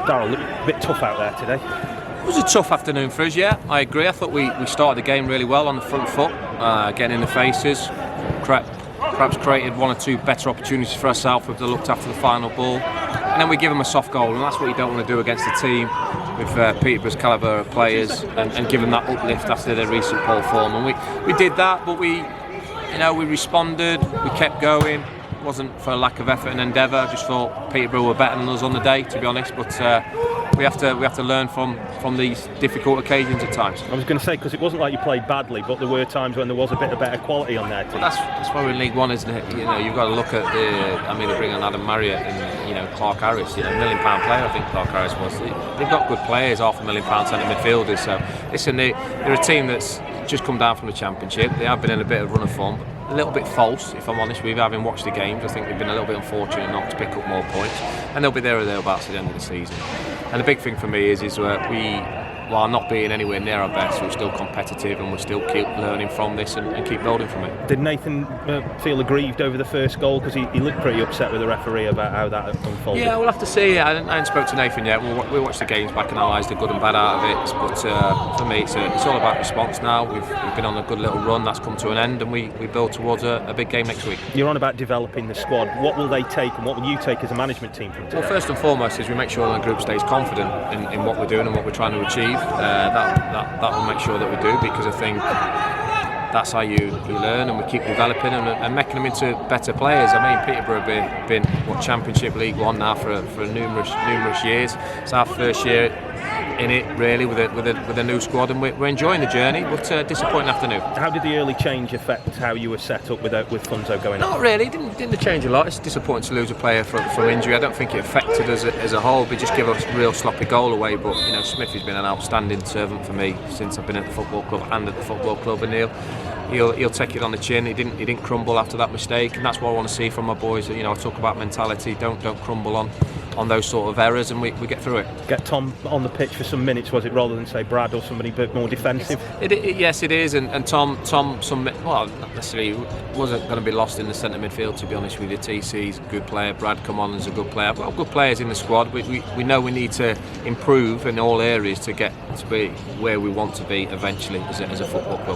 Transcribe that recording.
Darrell, a bit tough out there today. It was a tough afternoon for us, yeah, I agree. I thought we started the game really well on the front foot, getting in the faces, perhaps created one or two better opportunities for ourselves if they looked after the final ball, and then we give them a soft goal, and that's what you don't want to do against a team with Peterborough's calibre of players, and give them that uplift after their recent poor form. And we did that, but we responded, we kept going. It wasn't for a lack of effort and endeavour. I just thought Peterborough were better than us on the day, to be honest, but we have to learn from these difficult occasions at times. I was going to say, because it wasn't like you played badly, but there were times when there was a bit of better quality on there today. Well, that's why we're in League One, isn't it? You've got to look at they bring on Adam Marriott and Clarke Harris, £1 million player, I think Clarke Harris was. They've got good players, £500,000 centre midfielders. So listen, they're a team that's just come down from the Championship. They have been in a bit of run of form. A little bit false, if I'm honest with you, having watched the games. I think they've been a little bit unfortunate not to pick up more points, and they'll be there or thereabouts at the end of the season. And the big thing for me is while not being anywhere near our best, we're still competitive and we'll still keep learning from this and keep building from it. Did Nathan feel aggrieved over the first goal? Because he looked pretty upset with the referee about how that unfolded. Yeah, we'll have to see. I haven't spoke to Nathan yet. We'll watch the games back and analyse the good and bad out of it. But for me, it's all about response now. We've been on a good little run that's come to an end, and we build towards a big game next week. You're on about developing the squad. What will they take, and what will you take as a management team from today? Well, first and foremost is we make sure the group stays confident in what we're doing and what we're trying to achieve. That will make sure that we do, because I think that's how you learn, and we keep developing and making them into better players. I mean, Peterborough have been Championship League One now for numerous years. It's our first year in it, really, with a new squad, and we're enjoying the journey, but disappointing afternoon. How did the early change affect how you were set up with Funzo going on? Not really, didn't change a lot. It's disappointing to lose a player from injury. I don't think it affected us as a whole. We just give us a real sloppy goal away, but Smith has been an outstanding servant for me since I've been at the football club and at the football club, and he'll take it on the chin. He didn't crumble after that mistake, and that's what I want to see from my boys. I talk about mentality. Don't crumble on those sort of errors, and we get through it. Get Tom on the pitch for some minutes, was it, rather than say Brad or somebody a bit more defensive? Yes, it is, and Tom, not necessarily wasn't going to be lost in the centre midfield, to be honest with you. TC's a good player. Brad come on as a good player. We've got good players in the squad. We know we need to improve in all areas to get to be where we want to be eventually as a football club.